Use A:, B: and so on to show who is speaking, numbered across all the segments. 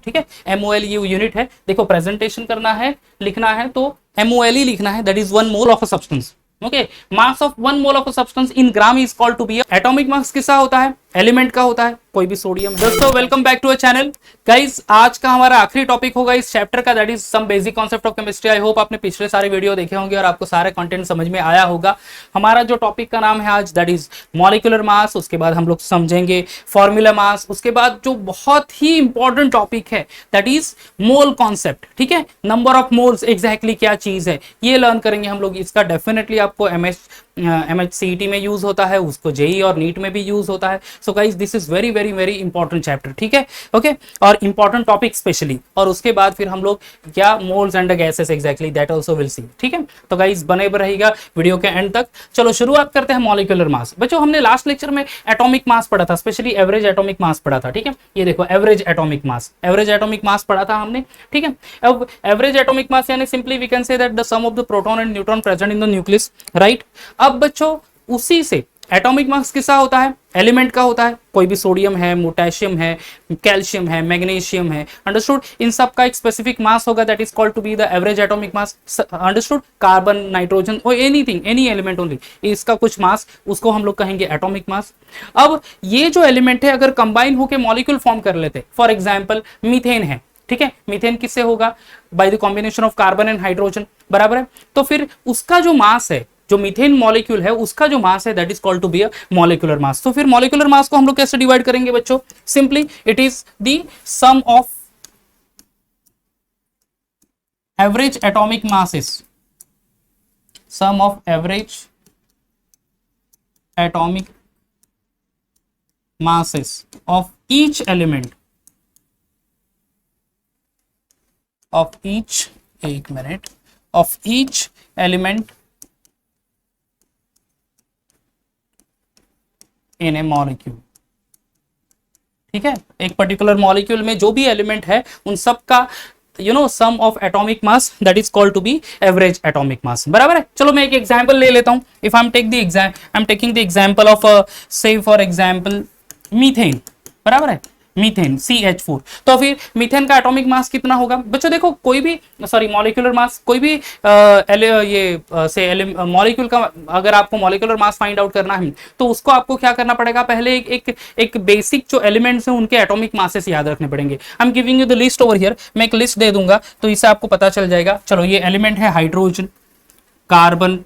A: ठीक है, MOL ये यूनिट है। देखो प्रेजेंटेशन करना है, लिखना है तो MOL ही लिखना है, that is 1 mole of a substance. Okay, mass of 1 mole of a substance in gram is called to be. Atomic mass किसका होता है? एलिमेंट का होता है, कोई भी सोडियम। दोस्तों welcome back to a channel. Guys आज का हमारा आखिरी टॉपिक होगा इस चैप्टर का, that is some basic concept of chemistry. I hope आपने पिछले सारे वीडियो देखे होंगे और आपको सारे कंटेंट समझ में आया होगा। हमारा जो टॉपिक का नाम है आज दैट इज मॉलिक्यूलर मास, उसके बाद हम लोग समझेंगे फॉर्मूला मास, उसके बाद जो बहुत ही इंपॉर्टेंट टॉपिक है दैट इज मोल कॉन्सेप्ट। ठीक है, नंबर ऑफ मोल्स एग्जैक्टली क्या चीज है ये लर्न करेंगे हम लोग। इसका डेफिनेटली आपको MHCET में यूज होता है, उसको JEE और नीट में भी यूज होता है। So guys this is very very very important chapter. ठीक है, ओके, और इंपॉर्टेंट टॉपिक स्पेशली। और उसके बाद फिर हम लोग क्या moles and gases exactly that also will सी। ठीक है, तो गाइस बने रहेगा वीडियो के एंड तक। चलो शुरुआत करते हैं मॉलिक्यूलर मास। बच्चों हमने लास्ट लेक्चर में एटॉमिक मास पढ़ा था, स्पेशली एवरेज एटॉमिक मास पढ़ा था। ठीक है, ये देखो एवरेज एटॉमिक मास पढ़ा था हमने। ठीक है, अब एवरेज एटॉमिक मास यानी simply we can say that the sum of the proton and neutron present in the nucleus, right. अब बच्चों उसी से एटॉमिक मास किसका होता है? एलिमेंट का होता है। कोई भी सोडियम है, पोटेशियम है, कैल्शियम है, मैग्नीशियम है, अंडरस्टूड। इन सब का एक स्पेसिफिक मास होगा that is called to be the average atomic mass, understood. Carbon, nitrogen और एनीथिंग, एनी एलिमेंट ओनली, इसका कुछ मास, उसको हम लोग कहेंगे एटॉमिक मास। अब ये जो एलिमेंट है अगर कंबाइन होकर मॉलिक्यूल फॉर्म कर लेते, फॉर एग्जाम्पल मीथेन है, ठीक है, मीथेन किससे होगा? By the combination of carbon and hydrogen, बराबर है। तो फिर उसका जो मास है, जो मीथेन मॉलिक्यूल है उसका जो मास है that is called to be a molecular mass. तो फिर मॉलिक्यूलर मास को हम लोग कैसे डिवाइड करेंगे बच्चों? Simply it is the sum of average atomic masses, sum of average atomic masses of each element of each, एक minute, of each element in a molecule। ठीक है, एक पर्टिकुलर मॉलिक्यूल में जो भी एलिमेंट है उन सब का sum of atomic mass that is called to be average atomic mass, बराबर है। चलो मैं एक एग्जांपल ले लेता हूं। If I am taking the example of say for example methane, बराबर है, मीथेन CH4। तो फिर मीथेन का एटॉमिक मास कितना होगा बच्चों? देखो कोई भी मॉलिक्यूलर मास, कोई भी मॉलिक्यूल का अगर आपको मॉलिक्यूलर मास फाइंड आउट करना है तो उसको आपको क्या करना पड़ेगा? पहले एक बेसिक जो एलिमेंट्स हैं उनके एटॉमिक मासेस याद रखने पड़ेंगे। I am giving you the list over here, मैं एक लिस्ट दे दूंगा तो इससे आपको पता चल जाएगा। चलो ये एलिमेंट है हाइड्रोजन, कार्बन,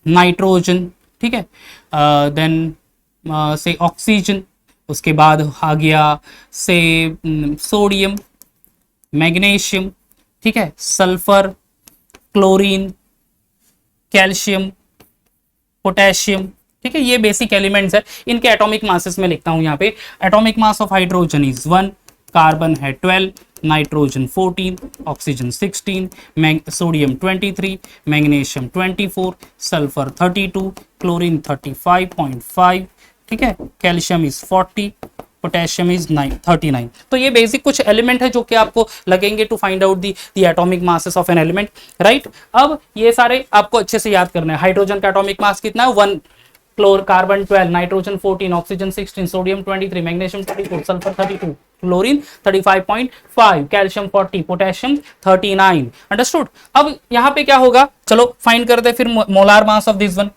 A: नाइट्रोजन, ठीक है, देन से ऑक्सीजन, उसके बाद आ गया से सोडियम, मैग्नीशियम, ठीक है, सल्फर, क्लोरीन, कैल्शियम, पोटेशियम, ठीक है, ये बेसिक एलिमेंट्स है। इनके एटॉमिक मासेस में लिखता हूं यहाँ पे। Atomic mass of hydrogen is 1, carbon है 12, nitrogen 14, oxygen 16, sodium 23, magnesium 24, sulphur 32, chlorine 35.5, ठीक है, कैल्शियम इज 40, पोटेशियम इज 39। तो ये बेसिक कुछ एलिमेंट है जो कि आपको लगेंगे to find out the atomic masses of an element, right. अब ये सारे आपको अच्छे से याद करना है। हाइड्रोजन का एटॉमिक मास कितना है? 1, carbon 12, nitrogen 14, oxygen 16, sodium 23, magnesium 24, sulphur 32, chlorine 35.5, calcium 40, potassium 39, understood. अब यहाँ पे क्या होगा? चलो फाइंड करते फिर molar mass of this one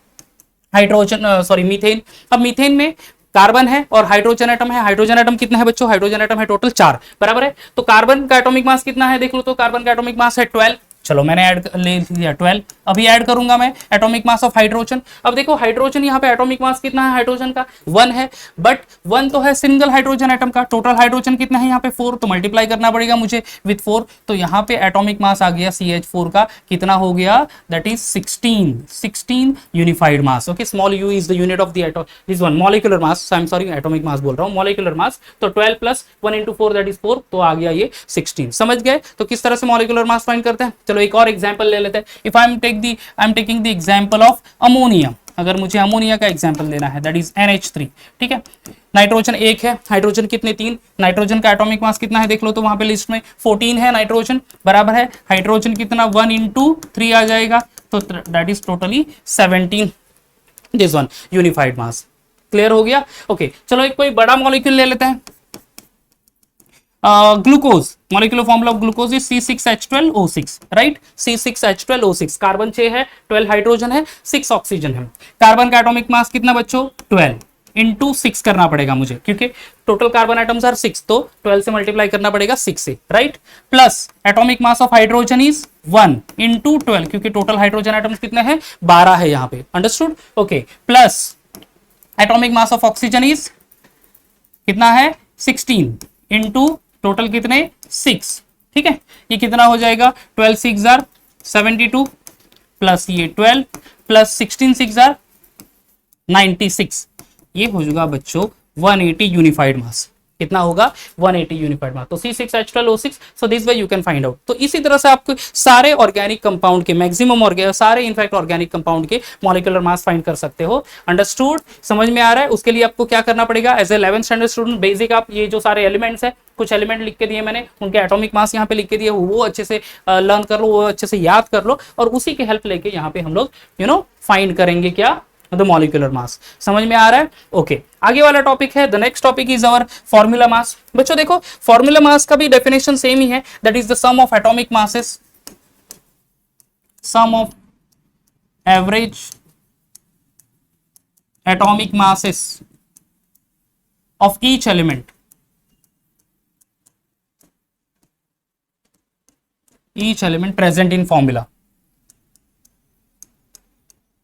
A: hydrogen, methane. अब मीथेन में कार्बन है और हाइड्रोजन एटम है। हाइड्रोजन एटम कितना है बच्चों? हाइड्रोजन एटम है टोटल 4, बराबर है। तो कार्बन का एटॉमिक मास कितना है देख लो तो। कार्बन का एटॉमिक मास है 12। चलो मैंने ऐड ले लिया 12। अभी ऐड करूंगा मैं एटॉमिक मास ऑफ हाइड्रोजन। अब देखो हाइड्रोजन यहाँ पे एटॉमिक मास कितना है हाइड्रोजन का? 1 है, बट 1 तो है सिंगल हाइड्रोजन एटम का। टोटल हाइड्रोजन कितना है यहाँ पे? 4, तो मल्टीप्लाई करना पड़ेगा मुझे विथ 4। तो यहाँ पे एटॉमिक मास आ गया CH4 का, कितना हो गया? That is 16 unified mass. Okay, small u is the unit of this one molecular mass. I am sorry, atomic mass बोल रहा हूँ, मॉलिक्यूलर मास। तो 12 प्लस 1 into 4 दैट इज 4, तो आ गया ये 16। समझ गए? तो किस तरह से मॉलिक्यूलर मास फाइंड करते हैं। चलो एक और एग्जांपल ले लेते हैं। If I am taking the example of ammonia, अगर मुझे अमोनिया का एग्जांपल लेना है दैट इज NH3, ठीक है। नाइट्रोजन 1 है, हाइड्रोजन कितने? 3। नाइट्रोजन का एटॉमिक मास कितना है देख लो तो वहां पे लिस्ट में 14 है नाइट्रोजन, बराबर है। हाइड्रोजन कितना? 1 into 3 आ जाएगा, तो that is totally 17 this one unified mass. Clear हो गया? ओके, चलो एक कोई बड़ा मॉलिक्यूल ले लेते हैं। Glucose, molecular formula of glucose is C6H12O6, right, C6H12O6, carbon 6 है, 12 हाइड्रोजन है, 6 ऑक्सीजन है। कार्बन का एटॉमिक मास कितना बच्चों, 12 इंटू 6 करना पड़ेगा मुझे, क्योंकि टोटल कार्बन एटम्स आर 6, तो 12 से मल्टीप्लाई करना पड़ेगा 6 से, right. Plus atomic mass of hydrogen is 1 into 12, क्योंकि टोटल हाइड्रोजन एटम्स कितने हैं, 12 है यहाँ पे, understood, okay. Plus atomic mass of oxygen is कितना है, 16 इंटू टोटल कितने, 6, ठीक है। ये कितना हो जाएगा, 12 6 जार 72 प्लस ये 12 प्लस 16 6 जार 96, ये हो जाएगा बच्चों 180 यूनिफाइड मास। कितना होगा, 180 यूनिफाइड मास। तो C6H12O6, so this way you can find out. तो इसी तरह से आपको सारे ऑर्गेनिक कंपाउंड के मैक्सिमम सारे इनफैक्ट ऑर्गेनिक कंपाउंड के मॉलिक्यूलर मास फाइंड कर सकते हो, अंडरस्टूड, समझ में आ रहा है। उसके लिए आपको क्या करना पड़ेगा, as a 11th standard student basic आप ये जो सारे एलिमेंट्स है, कुछ एलिमेंट लिख के दिए मैंने, उनके एटॉमिक मास यहाँ पे लिख के दिए, वो अच्छे से लर्न कर लो, वो अच्छे से याद कर लो, और उसी की हेल्प लेके यहाँ पे हम लोग फाइंड करेंगे क्या, द मॉलिक्यूलर मास। समझ में आ रहा है, ओके। आगे वाला टॉपिक है, the next topic is our formula mass. बच्चों देखो, फॉर्मूला मास का भी डेफिनेशन सेम ही है, that is the sum of atomic masses, sum of average atomic masses of each element, each element present in formula,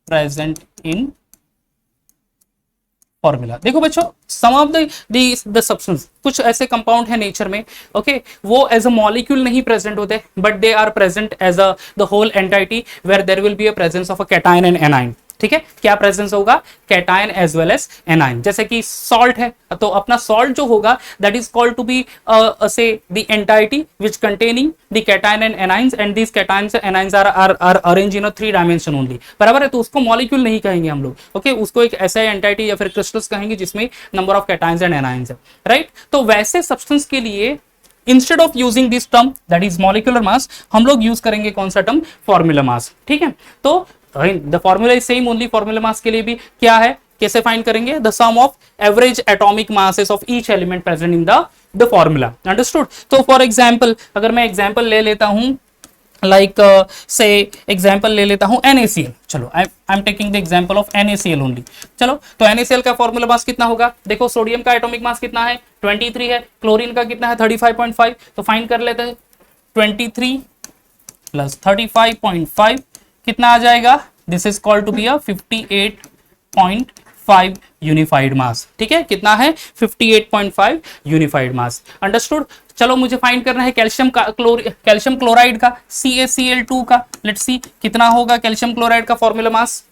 A: present in formula. देखो बच्चों, सम of the substance, कुछ ऐसे कंपाउंड है nature में, ओके, वो as a molecule नहीं present होते, but they are present as a the whole entity, where there will be a presence of a cation and anion, ठीक है। क्या प्रेजेंस होगा, cation as well as anion. जैसे कि salt है, तो अपना सॉल्ट जो होगा that is called to be say the entity which containing the cation and anions, and this cations and anions are arrange in 3 dimension only, बराबर है। तो उसको मॉलिक्यूल नहीं कहेंगे हम लोग, ओके, उसको एक ऐसा एंटाइटी या फिर क्रिस्टल्स कहेंगे जिसमें number of cations and anions है, राइट। तो वैसे सब्सटेंस के लिए instead of using this term that is molecular mass, हम लोग यूज करेंगे कौन सा टर्म, फॉर्मूला मास, ठीक है। तो the formula is same only, formula mass के लिए भी क्या है, कैसे फाइंड करेंगे, the sum of average atomic masses of each element present in the formula, understood. तो फॉर एग्जांपल अगर मैं एग्जांपल ले लेता हूं, लाइक से एग्जांपल ले लेता हूं NaCl, चलो आई am taking the example of NaCl only. चलो, तो NaCl का फॉर्मूला मास कितना होगा, देखो सोडियम का एटॉमिक मास कितना है, 23 है, क्लोरीन का कितना है 35.5, तो फाइंड कर लेते हैं, 23 प्लस 35.5 कितना आ जाएगा, this is called to be a 58.5 unified mass, ठीक है। कितना है, 58.5 यूनिफाइड मास, अंडरस्टूड। चलो, मुझे फाइंड करना है कैल्शियम क्लोराइड का, CaCl2 का, लेट्स सी कितना होगा कैल्शियम क्लोराइड का formula mass.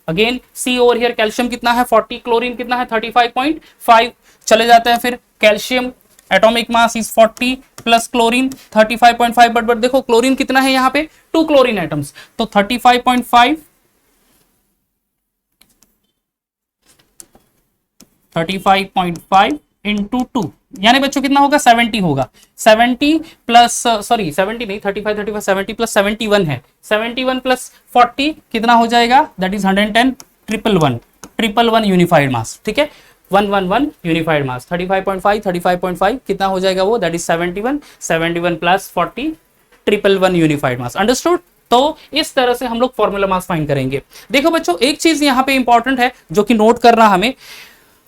A: Again see over here, calcium कितना है 40, क्लोरीन कितना है 35.5, चले जाते हैं फिर, calcium atomic mass is 40 plus chlorine 35.5, but देखो क्लोरीन कितना है यहाँ पे, 2 क्लोरीन एटम्स, तो 35.5 इंटू 2, यानी बच्चों कितना होगा, 70 होगा, 70 प्लस सॉरी 70 नहीं, 35 70 प्लस 71 है, 71 प्लस 40 कितना हो जाएगा, दैट इज 110, 111 यूनिफाइड मास, ठीक है, 111 यूनिफाइड मास, 35.5 कितना हो जाएगा वो, that is 71 plus 40, 111 unified mass, understood. तो इस तरह से हम लोग फॉर्मूला मास फाइंड करेंगे। देखो बच्चों, एक चीज यहाँ पे इंपॉर्टेंट है जो कि नोट करना हमें,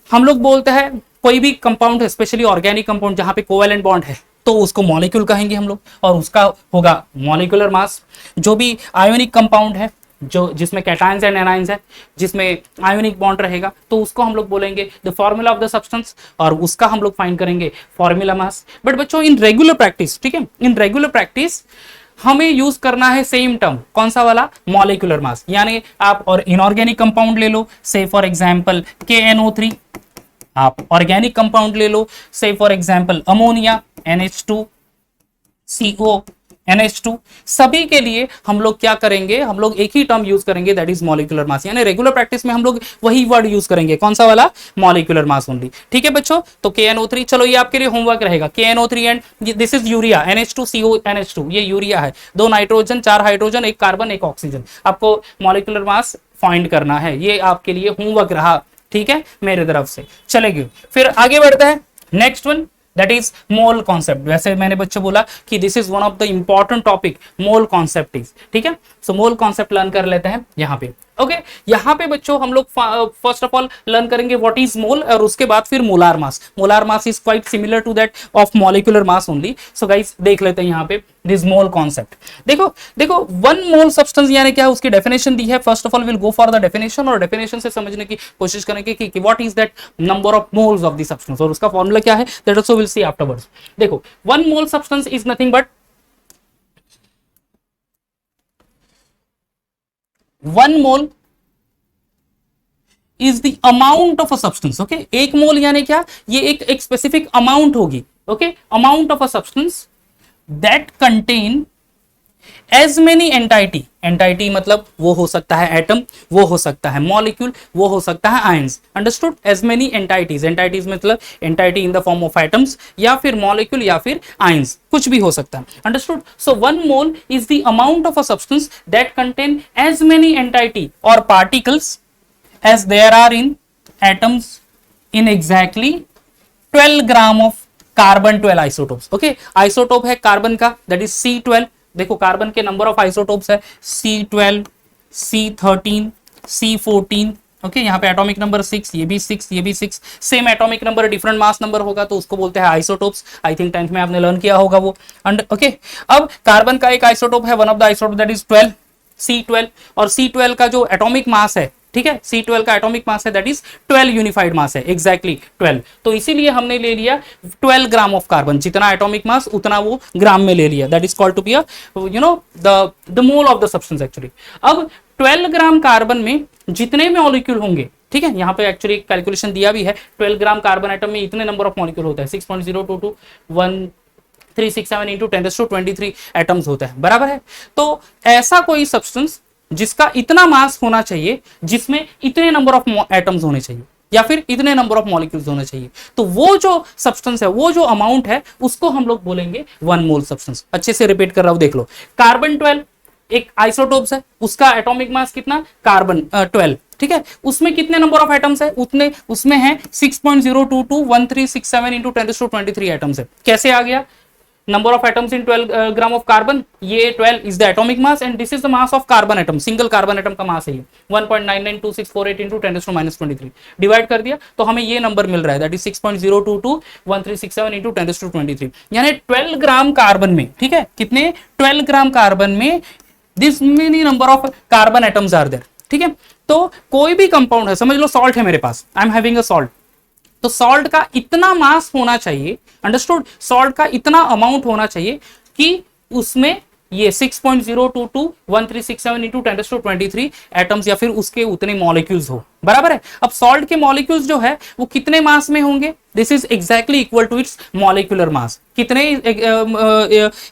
A: हम लोग बोलते हैं कोई भी कंपाउंड है, स्पेशली ऑर्गेनिक कंपाउंड जहां पे कोवेलेंट बॉन्ड है, तो उसको मॉलिक्यूल कहेंगे हम लोग, और उसका होगा मॉलिक्यूलर मास। जो भी आयोनिक कंपाउंड है, जो जिसमें कैटायंस एंड एनायंस है, जिसमें आयोनिक बॉन्ड रहेगा, तो उसको हम लोग बोलेंगे the formula of the substance, और उसका हम लोग फाइंड करेंगे फॉर्मूला मास। बट बच्चों, इन रेगुलर प्रैक्टिस, ठीक है, इन रेगुलर प्रैक्टिस हमें यूज करना है सेम टर्म, कौन सा वाला, मॉलिक्यूलर मास। यानी आप और इनऑर्गेनिक कंपाउंड ले लो, से फॉर एग्जांपल KNO3, आप ऑर्गेनिक कंपाउंड ले लो, से for example ammonia NH2CO NH2, सभी के लिए हम लोग क्या करेंगे, हम लोग एक ही टर्म यूज करेंगे, दैट इज मॉलिक्यूलर मास। यानी रेगुलर प्रैक्टिस में हम लोग वही वर्ड यूज करेंगे, कौन सा वाला, मॉलिक्यूलर मास ओनली, ठीक है बच्चों। तो KNO3, चलो ये आपके लिए होमवर्क रहेगा, KNO3 and this is urea, NH2CO NH2, ये यूरिया है, 2 नाइट्रोजन 4 हाइड्रोजन 1 कार्बन 1 ऑक्सीजन, आपको मॉलिक्यूलर मास फाइंड करना है, ये आपके लिए होमवर्क रहा, ठीक है, मेरे तरफ से। चलेगी, फिर आगे बढ़ते हैं, next one, that is mole concept. वैसे मैंने बच्चों बोला कि this is one of the important topic, mole concept is, ठीक है। सो मोल कॉन्सेप्ट लर्न कर लेते हैं यहाँ पे। ओके यहाँ पे बच्चों हम लोग फर्स्ट ऑफ ऑल लर्न करेंगे व्हाट इज मोल, और उसके बाद फिर molar mass. Molar mass is quite similar to that of molecular mass only. So guys देख लेते हैं यहाँ पे दिस मोल कॉन्सेप्ट। देखो देखो 1 मोल सब्सटेंस यानी क्या है, उसकी डेफिनेशन दी है। First of all will go for the definition, और डेफिनेशन से समझने की कोशिश करेंगे कि what is that number of moles of the substance, और उसका फॉर्मूला क्या है, that also will see afterwards. देखो 1 mole substance is nothing but 1 mole is the amount of a substance. Okay 1 mole यानी क्या, ये एक स्पेसिफिक अमाउंट होगी। Okay amount of a substance that contain as many entity, entity मतलब वो हो सकता है एटम, वो हो सकता है मॉलिक्यूल, वो हो सकता है ions. Understood, as many entities, entities मतलब entity in the form of atoms या फिर मॉलिक्यूल या फिर आयंस, कुछ भी हो सकता है। Understood, so 1 mole is the amount of a substance that contain as many entity और particles as there are in atoms in exactly 12 gram of carbon 12 isotopes. okay isotope है कार्बन का, that is C12। देखो carbon के number of isotopes है C12, C13, C14। Okay यहाँ पे atomic number 6, ये भी 6, ये भी 6, same atomic number different mass number होगा तो उसको बोलते हैं आइसोटोप्स। आई थिंक 10th में आपने लर्न किया होगा वो। ओके अब कार्बन का एक आइसोटोप है, one of the isotope that is 12, C12, और C12 का जो एटॉमिक मास है, ठीक है, C12 का एटॉमिक मास है दैट इज 12 यूनिफाइड मास है, एग्जैक्टली 12। तो इसीलिए हमने ले लिया 12 ग्राम ऑफ कार्बन, जितना एटॉमिक मास उतना वो ग्राम में ले लिया, that is called to be you know the mole of the substance actually. अब 12 ग्राम कार्बन में जितने में मॉलिक्यूल होंगे, ठीक है, यहाँ पे एक्चुअली कैलकुलेशन दिया भी है, 12 ग्राम कार्बन एटम में इतने नंबर ऑफ मॉलिक्यूल होता है, 6.0221367 इंटू 10⁻23 एटम्स होता है, बराबर है। तो ऐसा कोई सब्सटेंस जिसका इतना मास होना चाहिए, जिसमें इतने नंबर ऑफ एटम्स होने चाहिए या फिर इतने नंबर ऑफ मॉलिक्यूल्स होने चाहिए, तो वो जो सब्सटेंस है, वो जो अमाउंट है, उसको हम लोग बोलेंगे 1 मोल सब्सटेंस। अच्छे से रिपीट कर रहा हूं, देख लो। कार्बन 12 एक आइसोटोप्स है, उसका एटॉमिक मास कितना, कार्बन 12, ठीक है, उसमें कितने नंबर ऑफ एटम्स है, उतने उसमें है 6.0221367 इंटू 10⁻23 एटम्स है। कैसे आ गया, number of atoms in 12 gram of carbon, ये 12 is the atomic mass and this is the mass of carbon atom, single carbon atom का मास है ये 1.992648 into 10⁻23। डिवाइड कर दिया तो हमें ये नंबर मिल रहा है, दैट इज 6.0221367 into 10⁻23। यानी 12 ग्राम कार्बन में, ठीक है, कितने 12 ग्राम कार्बन में this many number of carbon atoms are there, ठीक है। तो कोई भी कंपाउंड है, समझ लो सॉल्ट है मेरे पास, I am having a salt, तो सॉल्ट का इतना मास होना चाहिए, अंडरस्टूड, सॉल्ट का इतना अमाउंट होना चाहिए कि उसमें ये 6.0221367 इंटू 10⁻23 एटम्स या फिर उसके उतने मॉलिक्यूल्स हो, बराबर है। अब सॉल्ट के मॉलिक्यूल्स जो है वो कितने मास में होंगे, this is exactly equal to its molecular mass. कितने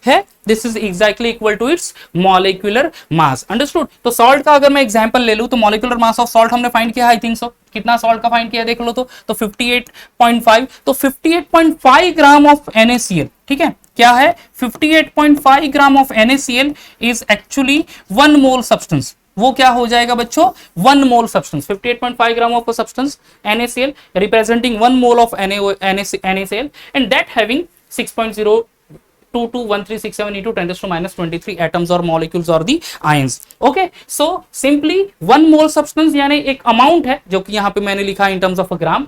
A: है, this is exactly equal to its molecular mass, understood. तो सॉल्ट का अगर मैं एग्जांपल ले लूं तो मॉलिक्यूलर मास ऑफ सॉल्ट हमने फाइंड किया, आई थिंक सो, कितना सॉल्ट का फाइंड किया देख लो तो 58.5, तो 58.5 ग्राम ऑफ NaCl, ठीक है, क्या है 58.5 gram of NaCl is actually 1 mole substance. वो क्या हो जाएगा बच्चों, 1 mole substance, 58.5 gram of substance NaCl representing 1 mole of NaCl and that having 6.0221367 into 10⁻23 atoms or molecules or the ions. Okay, so simply 1 mole substance यानी एक amount है जो कि यहाँ पे मैंने लिखा in terms of a gram,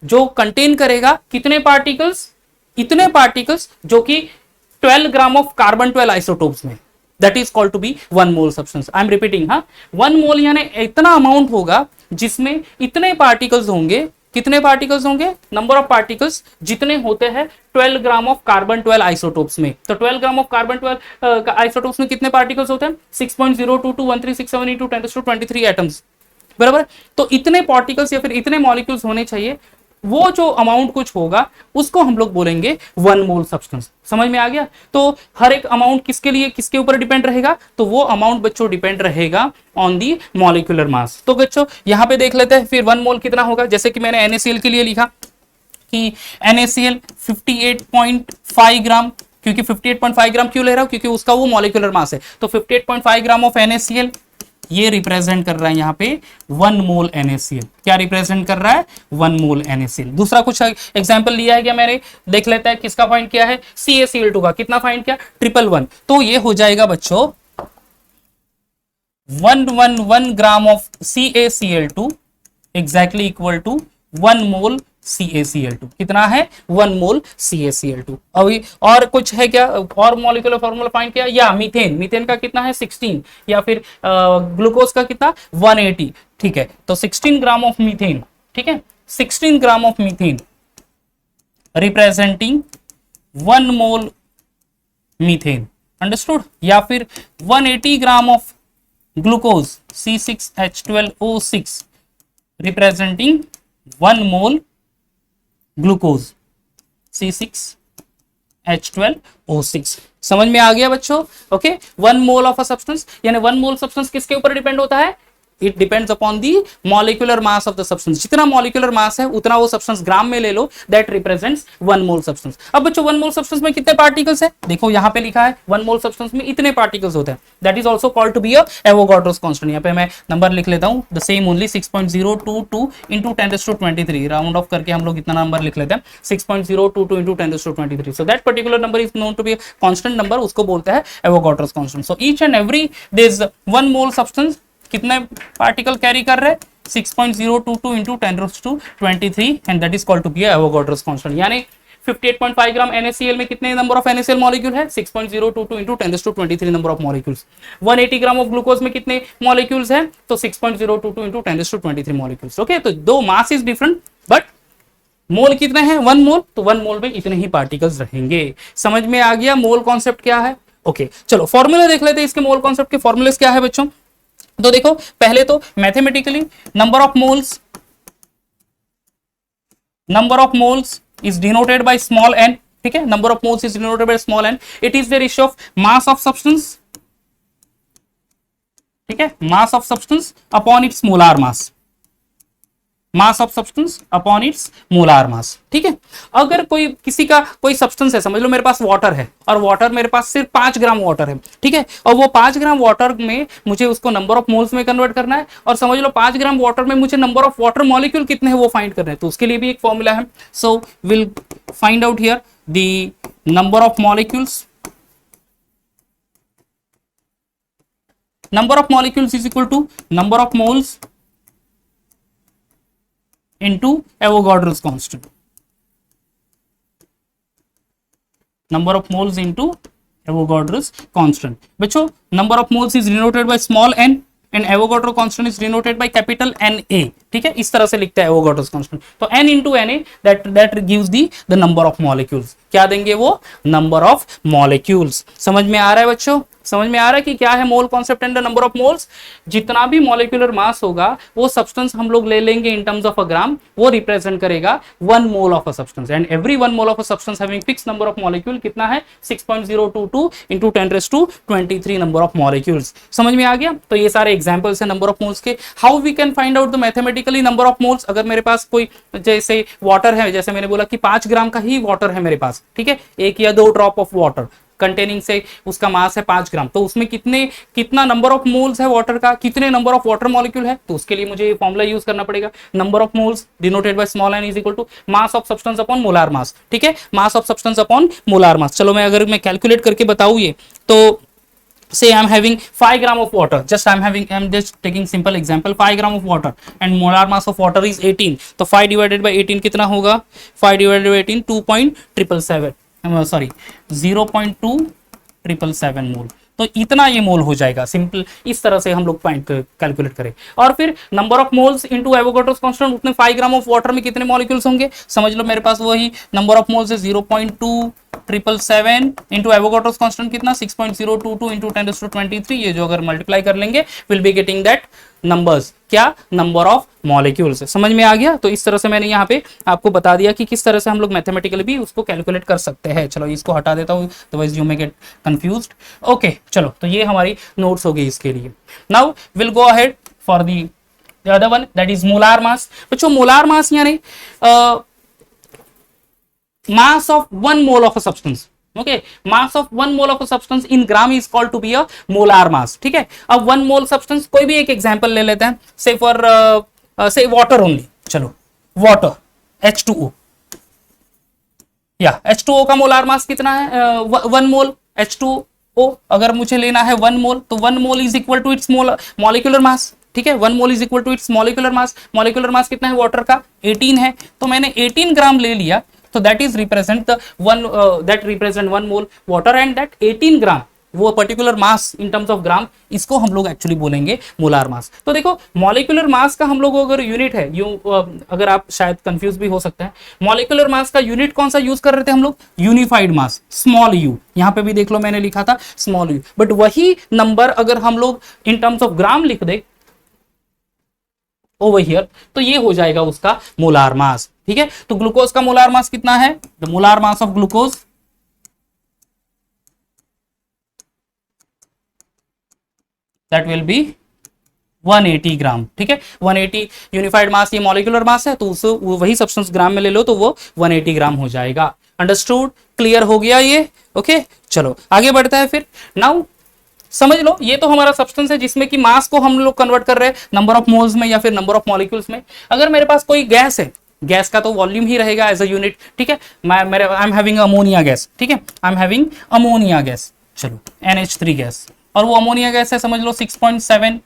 A: जो कंटेन करेगा कितने पार्टिकल्स, इतने पार्टिकल्स जो कि 12 ग्राम ऑफ कार्बन 12 आइसोटोप्स में, that is called to be 1 mole substance. I am repeating, हाँ, 1 मोल यानी इतना अमाउंट होगा जिसमें इतने पार्टिकल्स होंगे, कितने पार्टिकल्स होंगे, नंबर ऑफ पार्टिकल्स जितने होते हैं 12 ग्राम ऑफ कार्बन 12 आइसोटोप्स में। तो 12 ग्राम ऑफ कार्बन 12 आइसोटोप्स में कितने पार्टिकल्स होते हैं, 6.0221367 इंटू 10⁻23 एटम्स, बराबर। तो इतने पार्टिकल्स या फिर इतने मॉलिक्यूल्स होने चाहिए, वो जो अमाउंट कुछ होगा उसको हम लोग बोलेंगे 1 मोल सब्सटेंस। समझ में आ गया। तो हर एक अमाउंट किसके लिए, किसके ऊपर डिपेंड रहेगा, तो वो अमाउंट बच्चों डिपेंड रहेगा ऑन दी मॉलिक्यूलर मास। तो बच्चों यहां पे देख लेते हैं फिर 1 मोल कितना होगा। जैसे कि मैंने NaCl के लिए लिखा कि NaCl 58.5 ग्राम, क्योंकि 58.5 ग्राम क्यों ले रहा हूं, क्योंकि उसका वो मॉलिक्यूलर मास है। तो 58.5 ग्राम ऑफ NaCl ये रिप्रेजेंट कर रहा है यहाँ पे 1 मोल NaCl। क्या रिप्रेजेंट कर रहा है? 1 मोल NaCl। दूसरा कुछ एग्जांपल लिया है क्या मैंने, देख लेते हैं किसका फाइंड किया है, CaCl2 का। कितना फाइंड किया? 111। तो ये हो जाएगा बच्चों 111 gram of CaCl2 exactly equal to 1 mole CaCl2। कितना है? 1 मोल CaCl2। अभी और कुछ है क्या, और मॉलिक्यूलर फॉर्मूला फाइंड किया? या मीथेन, मीथेन का कितना है? 16। या फिर ग्लूकोज का कितना? 180। ठीक है, तो 16 ग्राम ऑफ मीथेन। ठीक है, 16 gram of methane representing 1 mole methane. Understood? या फिर 180 gram of glucose C6H12O6 representing 1 mole glucose C6H12O6। समझ में आ गया बच्चों? Okay, 1 mole of a substance, यानी 1 मोल सब्सटेंस किसके ऊपर डिपेंड होता है? It depends upon the molecular mass of the substance. जितना मॉलिक्यूलर मास है उतना वो सब्सटेंस ग्राम में ले लो, दैट रिप्रेजेंट्स 1 मोल सब्सटेंस। अब बच्चों 1 मोल सब्सटेंस में कितने पार्टिकल्स है? देखो यहाँ पे लिखा है 1 मोल सब्सटेंस में इतने पार्टिकल्स होते हैं। That is also called to be a Avogadro's constant. यहाँ पे मैं नंबर लिख लेता हूँ, the same only 6.022 into 10⁻23। Round off करके हम लोग इतना नंबर लिख लेते हैं, 6.022 into 10⁻23। So that particular number is known to be constant number, उसको बोलते हैं Avogadro's constant. So each and every this 1 mole substance कितने पार्टिकल कैरी कर रहे हैं? 6.022 into 10⁻23 and that is called to be Avogadro's constant. यानी 58.5 ग्राम NaCl में कितने नंबर ऑफ NaCl मॉलिक्यूल है? 6.022 into 10⁻23 number of molecules. 180 gram of glucose में कितने मॉलिक्यूल्स हैं? तो 6.022 इंटू 10⁻23 मॉलिक्यूल्स। ओके, तो दो मास इज डिफरेंट बट मोल कितने हैं? 1 मोल। तो 1 मोल में इतने ही पार्टिकल्स रहेंगे। समझ में आ गया मोल कॉन्सेप्ट क्या है? ओके, चलो फॉर्मूला देख लेते हैं इसके मोल कॉन्सेप्ट के। फॉर्मूलेस क्या है बच्चों? तो देखो पहले तो mathematically number of moles is denoted by small n। ठीक है, number of moles is denoted by small n। It is the ratio of mass of substance, ठीक है, mass of substance upon its molar mass, mass of substance upon its molar mass. ठीक है, अगर कोई किसी का कोई सब्सटेंस है, समझ लो मेरे पास वाटर है और वाटर मेरे पास सिर्फ 5 ग्राम वाटर है। ठीक है, और वो 5 ग्राम वाटर में मुझे उसको नंबर ऑफ मोल्स में कन्वर्ट करना है, और समझ लो 5 ग्राम वाटर में मुझे नंबर ऑफ वाटर मॉलिक्यूल कितने हैं वो फाइंड करना है। तो उसके लिए भी एक फॉर्मूला है। So will find out here the number of molecules. Number of molecules is equal to number of moles into Avogadro's constant. Number of moles into Avogadro's constant. बच्चों number of moles is denoted by small n and Avogadro constant is denoted by capital Na। ठीक है, इस तरह से लिखता है Avogadro's constant। तो n into Na that gives the number of molecules। क्या देंगे वो? Number of molecules. समझ में आ रहा है बच्चों? समझ में आ रहा है कि क्या है मोल concept and number of moles? जितना भी मॉलिक्यूलर मास होगा वो सब्सटेंस हम लोग ले लेंगे इन टर्म्स ऑफ अ ग्राम, वो रिप्रेजेंट करेगा 1 mole of a substance and every 1 mole of a substance having fix number of molecule कितना है? 6.022 इंटू 10⁻23 नंबर ऑफ मॉलिक्यूल्स। समझ में आ गया? तो ये सारे एग्जांपल्स हैं नंबर ऑफ मोल्स के। How we can find out the mathematically number of moles? अगर मेरे पास कोई जैसे वाटर है, जैसे मैंने बोला कि 5 ग्राम का ही वाटर है मेरे पास, ठीक है, 1 या 2 ड्रॉप ऑफ वाटर कंटेनिंग से उसका मास है 5 ग्राम, तो उसमें कितना नंबर ऑफ मोल्स है वाटर का, कितने नंबर ऑफ वाटर मॉलिक्यूल है? तो उसके लिए मुझे ये फॉर्मूला यूज करना पड़ेगा। Number of moles denoted by small n is equal to mass of substance upon molar mass. ठीक है, mass of substance upon molar mass. चलो मैं अगर मैं कैलकुलेट करके बताऊं ये, तो say I am having 5 gram of water, I'm just taking simple example, 5 gram of water and molar mass of water is 18, तो 5 divided by 18 कितना होगा? 5 divided by 18 2.777 सॉरी 0.2777 मोल। तो इतना ये मोल हो जाएगा। सिंपल इस तरह से हम लोग कैलकुलेट करें। और फिर number of moles into Avogadro's constant, उतने 5 ग्राम ऑफ वाटर में कितने मॉलिक्यूल्स होंगे? समझ लो मेरे पास वही नंबर ऑफ मोल्स है 0.2777 इंटू एवोगाड्रोस कांस्टेंट कितना? 6.022 इंटू 10⁻23। ये जो अगर मल्टीप्लाई कर लेंगे will be getting that numbers. क्या? Number of molecules. समझ में आ गया? तो इस तरह से मैंने यहाँ पे आपको बता दिया कि किस तरह से हम लोग मैथमेटिकली भी उसको कैलकुलेट कर सकते हैं। चलो इसको हटा देता हूँ, otherwise you may get confused. Okay, चलो तो ये हमारी नोट्स हो गई इसके लिए। Now will go ahead for the other one, that is molar mass. बच्चों मोलार मास यानी mass of 1 mole of a substance. Okay, mass of one mole of a substance in gram is called to be a molar mass. ठीक है, अब one mole substance कोई भी एक example ले लेते हैं, से फॉर से वाटर ओनली, चलो वाटर H2O, या H2O का मोलार मास कितना है, वन मोल H2O अगर मुझे लेना है वन मोल, तो one mole is equal to its molecular mass. ठीक है, one mole is equal to its molecular mass. Molecular mass कितना है वाटर का, 18 है, तो मैंने 18 ग्राम ले लिया, तो that is represent the that represent one mole water, and that 18 gram वो particular mass in terms of gram, इसको हम लोग एक्चुअली बोलेंगे मोलार मास। तो देखो मॉलिक्यूलर मास का हम लोग अगर यूनिट है, अगर आप शायद कंफ्यूज भी हो सकते हैं, मॉलिक्यूलर मास का यूनिट कौन सा यूज कर रहे थे हम लोग, यूनिफाइड मास, स्मॉल यू। यहां पे भी देख लो मैंने लिखा था स्मॉल यू, बट वही नंबर अगर हम लोग इन टर्म्स ऑफ ग्राम लिख दे ओवर हियर, तो ये हो जाएगा उसका मोलार मास। ठीक है, तो ग्लूकोज का मोलार मास कितना है, the molar mass of glucose that will be 180 ग्राम। ठीक है, 180 यूनिफाइड मास, ये मॉलिक्यूलर मास है, तो उसे वही सब्सटेंस ग्राम में ले लो तो वो 180 ग्राम हो जाएगा। अंडरस्टूड, क्लियर हो गया ये? ओके, चलो आगे बढ़ता है फिर। नाउ समझ लो, ये तो हमारा सब्सटेंस है जिसमें कि मास को हम लोग कन्वर्ट कर रहे हैं नंबर ऑफ मोल्स में या फिर नंबर ऑफ मॉलिक्यूल्स में। अगर मेरे पास कोई गैस है, गैस का तो वॉल्यूम ही रहेगा एज अ यूनिट। ठीक है, आई एम हैविंग अमोनिया गैस। ठीक है, आई एम हैविंग अमोनिया गैस, चलो NH3 गैस, और वो अमोनिया गैस है समझ लो 6.7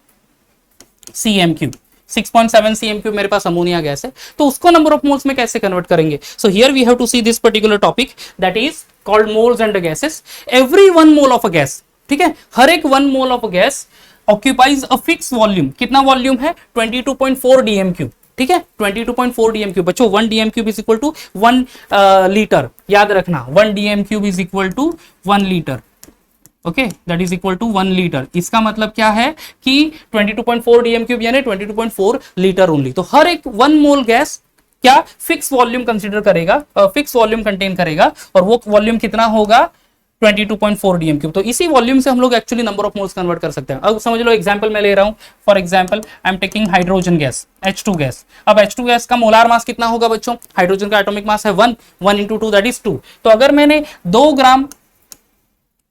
A: cm3, 6.7 cm3 मेरे पास अमोनिया गैस है, तो उसको नंबर ऑफ मोल्स में कैसे कन्वर्ट करेंगे? So here we have to see this particular topic that is called moles and gases. Every one mole of a gas, ठीक है, हर एक one mole of a gas occupies a fix volume. कितना volume है, 22.4 dm3। ठीक है, 22.4 dm3। बच्चों 1 dm3 is equal to 1 litre, याद रखना 1 dm3 is equal to 1 litre. Okay, that is equal to 1 litre. इसका मतलब क्या है कि 22.4 dm3 यानी 22.4 लीटर ओनली। तो हर एक वन मोल गैस क्या फिक्स वॉल्यूम कंसीडर करेगा, फिक्स वॉल्यूम कंटेन करेगा, और वो वॉल्यूम कितना होगा 22.4 dm3। तो इसी वॉल्यूम से हम लोग actually number of moles convert कर सकते हैं। अब समझ लो एग्जांपल मैं ले रहा हूं, for example I am taking hydrogen gas H2 gas. अब H2 गैस का मोलार मास कितना होगा बच्चों, हाइड्रोजन का एटॉमिक मास है 1 into 2 दैट इज 2। तो अगर मैंने 2 ग्राम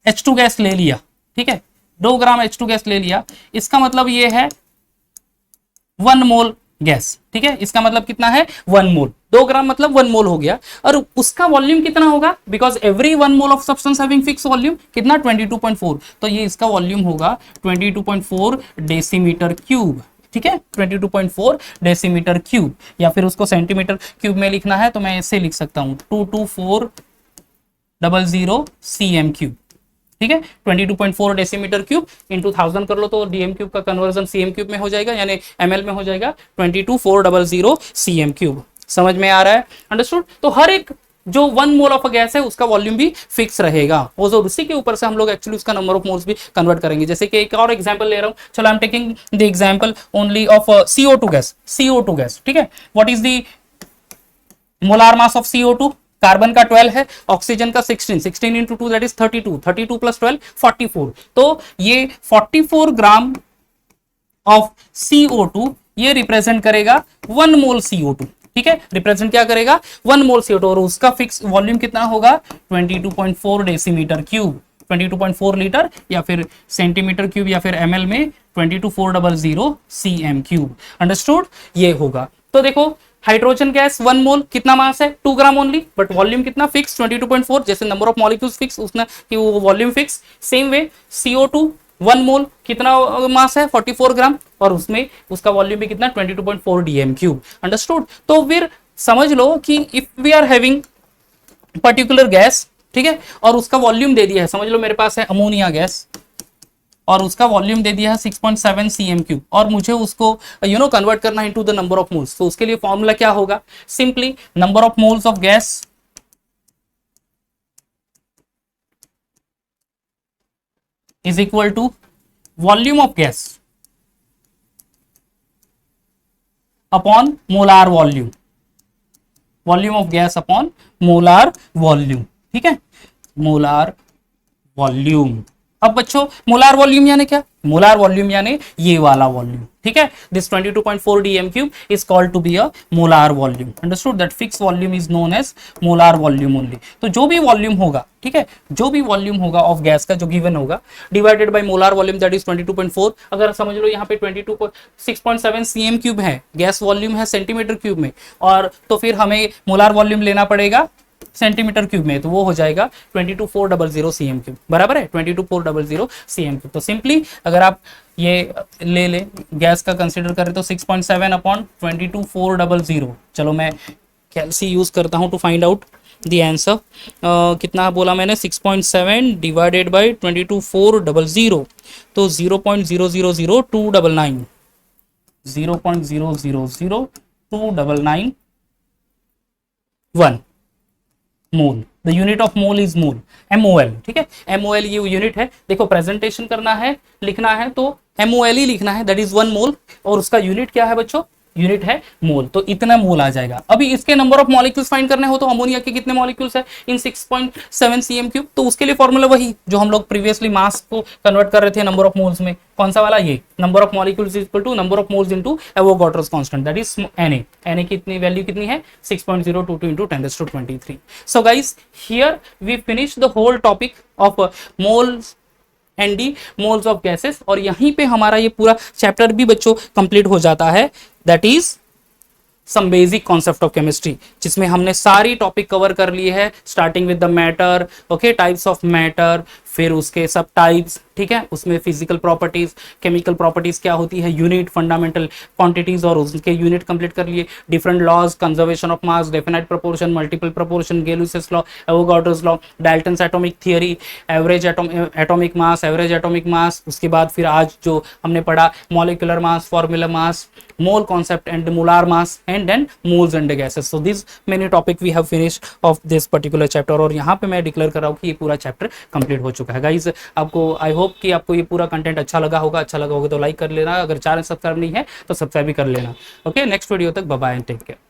A: H2 गैस ले लिया, ठीक है, 2 ग्राम H2 गैस ले लिया, इसका मतलब ये है 1 मोल गैस। ठीक है, इसका मतलब कितना है 1 मोल, 2 ग्राम मतलब 1 मोल हो गया, और उसका वॉल्यूम कितना होगा, because every 1 mole of substance having fix volume कितना 22.4, तो ये इसका वॉल्यूम होगा 22.4 डेसीमीटर क्यूब। ठीक है, 22.4 डेसीमीटर क्यूब, या फिर उसको सेंटीमीटर क्यूब में लिखना है तो मैं ऐसे लिख सकता हूं 22400 cm क्यूब। ठीक है, 22.4 डेसीमीटर क्यूब इंटू 1000 कर लो तो डीएम क्यूब का कन्वर्जन सीएम क्यूब में हो जाएगा, यानी एमएल में हो जाएगा 22400 cm क्यूब। समझ में आ रहा है? अंडरस्टूड। तो हर एक जो 1 मोल ऑफ अ गैस है उसका वॉल्यूम भी फिक्स रहेगा, और जो उसी के ऊपर से हम लोग एक्चुअली उसका नंबर ऑफ मोल्स भी कन्वर्ट करेंगे। जैसे कि एक और एग्जांपल ले रहा हूं, चलो आई am taking the example only of CO2 gas. CO2 gas, ठीक है, what is the molar mass of CO2? Carbon का 12 है, ऑक्सीजन का 16 इंटू 2 दैट इज 32 प्लस 12 44। तो ये 44 ग्राम ऑफ CO2 ये रिप्रेजेंट करेगा 1 मोल CO2। ठीक है, रिप्रेजेंट क्या करेगा 1 मोल CO2, और उसका फिक्स वॉल्यूम कितना होगा 22.4 डेसीमीटर क्यूब, 22.4 लीटर, या फिर सेंटीमीटर क्यूब या फिर ml में 22400 cm क्यूब। अंडरस्टूड, ये होगा। तो देखो हाइड्रोजन गैस 1 मोल कितना मास है 2 ग्राम ओनली, बट वॉल्यूम कितना फिक्स 22.4, जैसे नंबर ऑफ मॉलिक्यूल्स फिक्स उसने कि वो volume fix. Same way CO2 1 मोल कितना मास है 44 ग्राम, और उसमें उसका वॉल्यूम भी कितना 22.4 dm क्यूब। अंडरस्टूड। तो फिर समझ लो कि if we are having particular gas, ठीक है, और उसका वॉल्यूम दे दिया है, समझ लो मेरे पास है अमोनिया गैस और उसका वॉल्यूम दे दिया है 6.7 cm क्यूब, और मुझे उसको कन्वर्ट करना into the number of moles. तो उसके लिए फॉर्मूला क्या होगा, simply number of moles of gas is equal to volume of gas upon molar volume, volume of gas upon molar volume. ठीक है, मोलार वॉल्यूम। अब बच्चों मोलार वॉल्यूम यानी क्या, मोलार वॉल्यूम यानी ये वाला वॉल्यूम, ठीक है। This 22.4 dm cube is called to be a molar volume. Understood that fixed volume is known as molar volume only. तो जो भी वॉल्यूम होगा, ठीक है, जो भी वॉल्यूम होगा ऑफ गैस का जो गिवन होगा divided by molar volume that is 22.4। अगर समझ लो यहाँ पे 6.7 cm क्यूब है, गैस वॉल्यूम है सेंटीमीटर क्यूब में, और तो फिर हमें मोलार वॉल्यूम लेना पड़ेगा सेंटीमीटर क्यूब में, तो वो हो जाएगा 22,400 cm क्यूब, बराबर है 22,400 cm क्यूब। तो सिंपली अगर आप ये ले लें गैस का कंसीडर करें तो 6.7 अपॉन 22,400, चलो मैं कैलसी यूज करता हूं to find out the answer. कितना बोला मैंने, 6.7 डिवाइडेड बाय 22,400, तो 0.000299, 0.000299 मोल। The unit of mole is mole, MOL, ठीक है, MOL ये यूनिट है। देखो प्रेजेंटेशन करना है, लिखना है तो MOL ही लिखना है, दैट इज 1 मोल, और उसका यूनिट क्या है बच्चों, यूनिट है मोल, तो इतना मोल आ जाएगा। अभी इसके नंबर ऑफ मॉलिक्यूल्स फाइंड करने हो तो अमोनिया के कितने मॉलिक्यूल्स है इन 6.7 cm क्यूब, तो उसके लिए फॉर्मूला वही जो हम लोग प्रीवियसली मास को कन्वर्ट कर रहे थे नंबर ऑफ मोल्स में, कौन सा वाला, ये number of molecules is equal to number of moles into Avogadro's constant that is Na। Na की इतनी वैल्यू कितनी है 6.022 into 10⁻23। So guys here we finish the whole topic of moles and the moles of gases, और यहीं पे हमारा ये पूरा चैप्टर भी बच्चों कंप्लीट हो जाता है, that is some basic concept of chemistry, जिसमें हमने सारी टॉपिक कवर कर लिए है, starting with the matter, okay, types of matter, फिर उसके सब टाइप्स, ठीक है, उसमें फिजिकल प्रॉपर्टीज, केमिकल प्रॉपर्टीज क्या होती है, यूनिट, फंडामेंटल क्वांटिटीज और उसके यूनिट कंप्लीट कर लिए, different laws, conservation of mass, definite proportion, multiple proportion, Gay Lussac's law, Avogadro's law, Dalton's atomic theory, average atomic mass, average atomic mass, उसके बाद फिर आज जो हमने पढ़ा molecular mass, formula mass, mole concept and molar mass, and then moles and gases. So this many topic we have finished of this particular chapter, और यहाँ पे मैं डिक्लेयर कर रहा हूँ कि ये पूरा चैप्टर कंप्लीट हो चुका है। गाइज आपको आई होप कि आपको ये पूरा कंटेंट अच्छा लगा होगा तो लाइक कर लेना, अगर चैनल सब्सक्राइब नहीं है तो सब्सक्राइब भी कर लेना। ओके, नेक्स्ट वीडियो तक bye bye and take care.